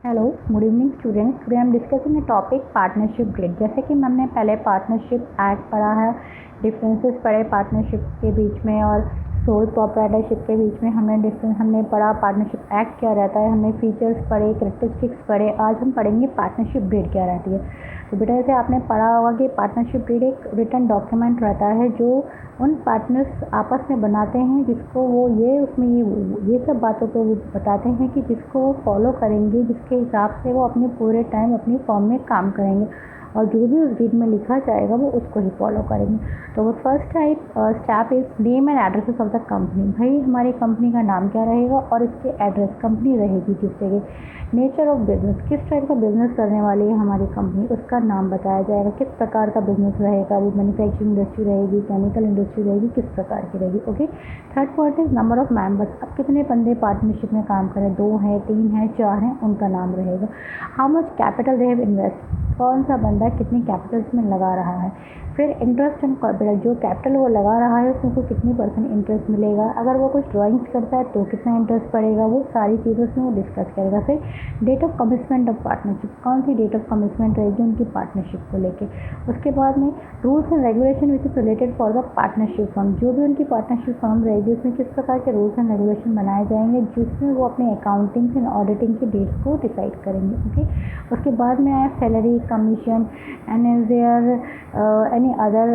Hello, good evening students. Today I am discussing a topic partnership grid. जैसे कि हमने पहले पार्टनरशिप एक्ट पढ़ा है, डिफरेंसेस पढ़े पार्टनरशिप के बीच में और सोल प्रोप्राइटरशिप के बीच में हमने पढ़ा पार्टनरशिप एक्ट क्या रहता है, हमने फीचर्स पढ़े, कैरेक्टरिस्टिक्स पढ़े। आज हम पढ़ेंगे पार्टनरशिप ग्रिड क्या रहती है। तो बेटा जैसे आपने पढ़ा होगा कि पार्टनरशिप ग्रिड एक रिटन डॉक्यूमेंट रहता है जो उन पार्टनर्स आपस में बनाते हैं, जिसको वो ये सब बातों को वो बताते हैं कि जिसको वो फॉलो करेंगे, जिसके हिसाब से वो अपने पूरे टाइम अपनी फॉर्म में काम करेंगे और जो भी उस ग्रिड में लिखा जाएगा वो उसको ही फॉलो करेंगे। तो वो first step is name and addresses of the company. भाई हमारी कंपनी का नाम क्या रहेगा और इसके एड्रेस, कंपनी रहेगी किस जगह। नेचर ऑफ बिजनेस, किस टाइप का बिजनेस करने वाली है हमारी कंपनी, उसका नाम बताया जाएगा। किस प्रकार का बिजनेस रहेगा, वो मैन्युफैक्चरिंग इंडस्ट्री रहेगी, केमिकल इंडस्ट्री रहेगी, किस प्रकार की रहेगी। Okay. Third point is number of members. अब कितने बंदे पार्टनरशिप में काम करें, 2 हैं, 3 हैं, 4 हैं, उनका नाम रहेगा। How much capital they have invest, कौन सा बंदा कितनी कैपिटल्स में लगा रहा है। फिर इंटरेस्ट एंड कैपिटल, जो कैपिटल वो लगा रहा है उसमें को कितनी % इंटरेस्ट मिलेगा। अगर वो कुछ ड्राइंग्स करता है तो कितना इंटरेस्ट पड़ेगा, वो सारी चीज़ें उसमें वो डिस्कस करेगा। फिर date of commitment of partnership, कौन सी डेट ऑफ कमिटमेंट रहेगी उनकी पार्टनरशिप को लेके। उसके बाद में rules and regulation which is related for the partnership firm, जो भी उनकी पार्टनरशिप फर्म रहेगी उसमें किस प्रकार के रूल्स एंड रेगुलेशन बनाए जाएंगे, जिसमें वो अपने अकाउंटिंग एंड ऑडिटिंग की डेट्स को डिसाइड करेंगे। ओके। उसके बाद में आया salary, commission and is there any other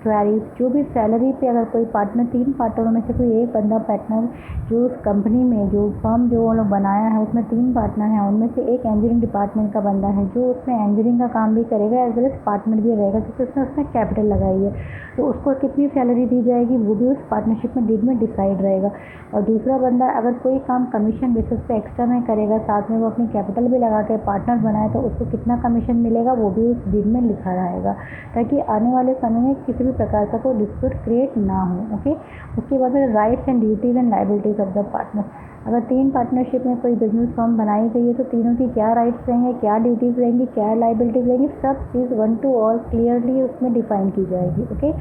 queries. जो भी सैलरी पे अगर कोई पार्टनर, 3 पार्टनरों में से कोई एक बंदा पार्टनर जो उस कंपनी में जो फर्म जो वो लोग बनाया है उसमें 3 पार्टनर हैं, उनमें से एक इंजीनियरिंग डिपार्टमेंट का बंदा है जो उसमें इंजीनियरिंग का काम भी करेगा एज वेल एज पार्टनर भी रहेगा, क्योंकि उसने कैपिटल लगाई है। तो उसको कितनी सैलरी दी जाएगी वो भी उस पार्टनरशिप में डीड में डिसाइड रहेगा। और दूसरा बंदा अगर कोई काम कमीशन बेसिस पे एक्स्ट्रा में करेगा, साथ में वो अपनी कैपिटल भी लगा के पार्टनर बनाए, तो उसको कितना कमीशन मिलेगा वो भी उस डीड में लिखा रहेगा, ताकि आने वाले समय में किसी भी प्रकार का कोई डिस्प्यूट क्रिएट ना हो। ओके। उसके बाद में rights and duties and liabilities of the partner. अगर 3 पार्टनरशिप में कोई बिजनेस फर्म बनाई गई है तो तीनों की क्या राइट्स रहेंगे, क्या ड्यूटीज़ रहेंगी, क्या लायबिलिटीज रहेंगी, सब चीज़ 1 to all क्लियरली उसमें डिफाइन की जाएगी। ओके।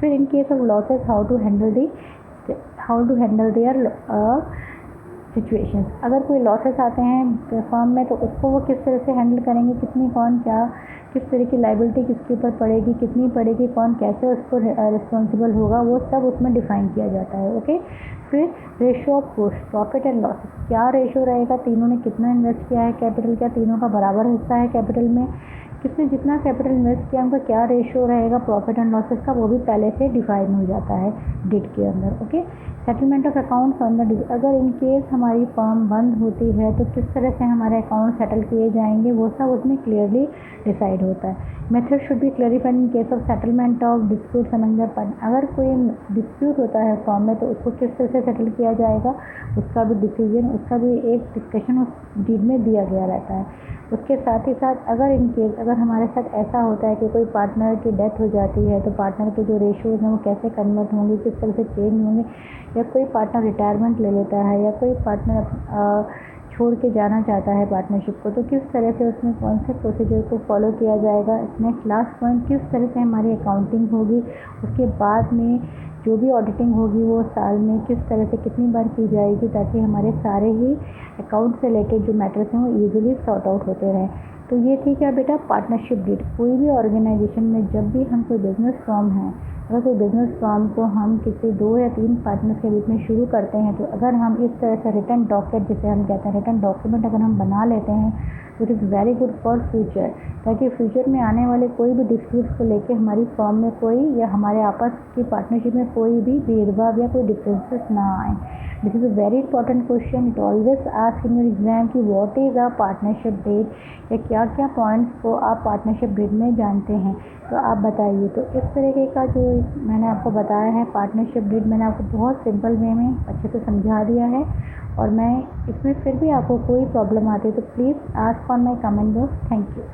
फिर in case of losses how to handle their situations. अगर कोई लॉसेस आते हैं फर्म में तो उसको वो किस तरह से हैंडल करेंगे, कितनी कौन क्या किस तरह की लायबिलिटी किसके ऊपर पड़ेगी, कितनी पड़ेगी, कौन कैसे उसको रिस्पॉन्सिबल होगा, वो सब उसमें डिफाइन किया जाता है। ओके। फिर ratio of profit and losses, क्या रेशियो रहेगा, तीनों ने कितना इन्वेस्ट किया है कैपिटल, क्या तीनों का बराबर हिस्सा है कैपिटल में, किसने जितना कैपिटल इन्वेस्ट किया उनका क्या रेशियो रहेगा प्रॉफिट एंड लॉसेस का, वो भी पहले से डिफाइन हो जाता है डिड के अंदर। Okay. Settlement of accounts on the, अगर इन केस हमारी फर्म बंद होती है तो किस तरह से हमारे अकाउंट सेटल किए जाएंगे वो सब उसमें क्लियरली डिसाइड होता है। Method should be clarified in case of settlement of disputes among the partner. अगर कोई डिस्प्यूट होता है फर्म में तो उसको किस तरह से सेटल किया जाएगा, उसका भी डिसीजन, उसका भी एक डिस्कशन उस डीड में दिया गया रहता है। उसके साथ ही साथ अगर हमारे साथ ऐसा होता है कि कोई पार्टनर की डेथ हो जाती है तो पार्टनर के जो रेशियोज हैं वो कैसे कन्वर्ट होंगे, किस तरह से चेंज होंगे, या कोई पार्टनर रिटायरमेंट ले लेता है या कोई पार्टनर छोड़ के जाना चाहता है पार्टनरशिप को, तो किस तरह से उसमें कौन से प्रोसीजर को फॉलो किया जाएगा। नेक्स्ट लास्ट पॉइंट, किस तरह से हमारी अकाउंटिंग होगी, उसके बाद में जो भी ऑडिटिंग होगी वो साल में किस तरह से कितनी बार की जाएगी, ताकि हमारे सारे ही अकाउंट से रिलेटेड जो मैटर्स हैं वो ईजिली सॉर्ट आउट होते रहें। तो ये थी क्या बेटा पार्टनरशिप डीड। कोई भी ऑर्गेनाइजेशन में जब भी हम कोई बिजनेस फर्म है, अगर कोई बिजनेस फर्म को हम किसी 2 या 3 पार्टनर्स के बीच में शुरू करते हैं, तो अगर हम इस तरह से रिटर्न डॉक्यूमेंट, जिसे हम कहते हैं रिटर्न डॉक्यूमेंट, अगर हम बना लेते हैं तो it is very good for future, ताकि फ्यूचर में आने वाले कोई भी डिस्प्यूट्स को लेके हमारी फर्म में कोई या हमारे आपस की पार्टनरशिप में कोई भी भेदभाव या कोई डिफरेंसेस ना आए। This is a very important question, it always ask in your exam कि what is a partnership deed, या क्या क्या पॉइंट्स को आप पार्टनरशिप डेट में जानते हैं, तो आप बताइए। तो इस तरीके का जो मैंने आपको बताया है पार्टनरशिप डेट, मैंने आपको बहुत सिंपल वे में अच्छे से समझा दिया है। और मैं इसमें फिर भी आपको कोई प्रॉब्लम आती है तो please ask on my comment box. Thank you.